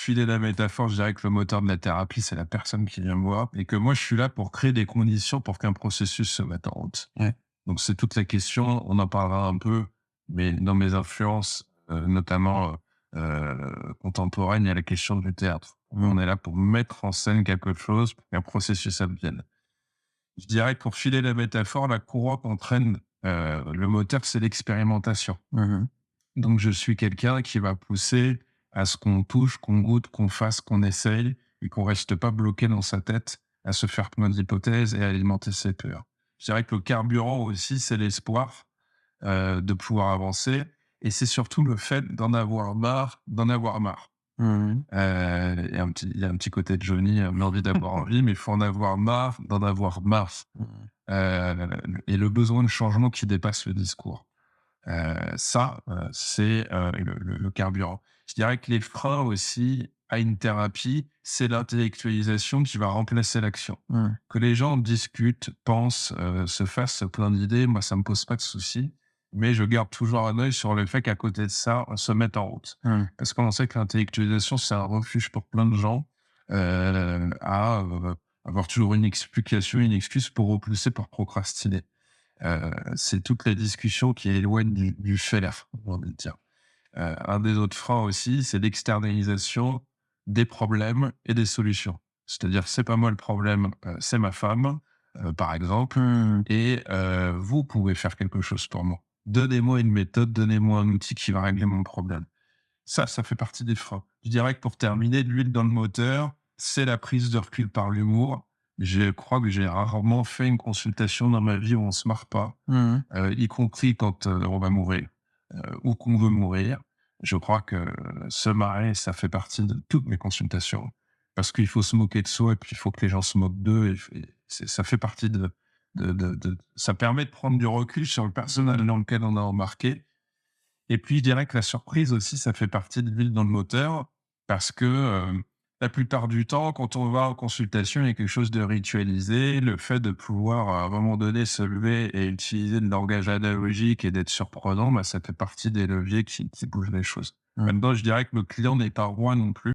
filer la métaphore, je dirais que le moteur de la thérapie, c'est la personne qui vient me voir et que moi, je suis là pour créer des conditions pour qu'un processus se mette en route. Ouais. Donc, c'est toute la question. On en parlera un peu, mais dans mes influences, notamment contemporaines, il y a la question du théâtre. On est là pour mettre en scène quelque chose pour qu'un processus advienne. Je dirais que pour filer la métaphore, la courroie qu'entraîne le moteur, c'est l'expérimentation. Mmh. Donc, je suis quelqu'un qui va pousser à ce qu'on touche, qu'on goûte, qu'on fasse, qu'on essaye et qu'on reste pas bloqué dans sa tête à se faire plein d'hypothèses et à alimenter ses peurs. Je dirais que le carburant aussi, c'est l'espoir de pouvoir avancer et c'est surtout le fait d'en avoir marre, d'en avoir marre. Mmh. Il y a un petit côté de Johnny, l'envie d'avoir envie, mais il faut en avoir marre, d'en avoir marre. Mmh. Et le besoin de changement qui dépasse le discours. C'est le carburant. Je dirais que les freins aussi à une thérapie, c'est l'intellectualisation qui va remplacer l'action. Mmh. Que les gens discutent, pensent, se fassent plein d'idées, moi ça me pose pas de soucis, mais je garde toujours un œil sur le fait qu'à côté de ça, on se mette en route. Mmh. Parce qu'on sait que l'intellectualisation, c'est un refuge pour plein de gens, à avoir toujours une explication, une excuse pour repousser, pour procrastiner. C'est toutes les discussions qui éloignent du faire, j'ai envie de dire. Un des autres freins aussi, c'est l'externalisation des problèmes et des solutions. C'est-à-dire, c'est pas moi le problème, c'est ma femme, par exemple, Mmh. et vous pouvez faire quelque chose pour moi. Donnez-moi une méthode, donnez-moi un outil qui va régler mon problème. Ça fait partie des freins. Je dirais que pour terminer, de l'huile dans le moteur, c'est la prise de recul par l'humour. Je crois que j'ai rarement fait une consultation dans ma vie où on se marre pas, Mmh. y compris quand on va mourir ou qu'on veut mourir. Je crois que se marrer, ça fait partie de toutes mes consultations parce qu'il faut se moquer de soi et puis il faut que les gens se moquent d'eux ça fait partie ça permet de prendre du recul sur le personnage dans lequel on a embarqué et puis, je dirais que la surprise aussi, ça fait partie de l'huile dans le moteur parce que, la plupart du temps, quand on va en consultation, il y a quelque chose de ritualisé. Le fait de pouvoir, à un moment donné, se lever et utiliser le langage analogique et d'être surprenant, bah, ça fait partie des leviers qui bougent les choses. Mmh. Maintenant, je dirais que le client n'est pas roi non plus.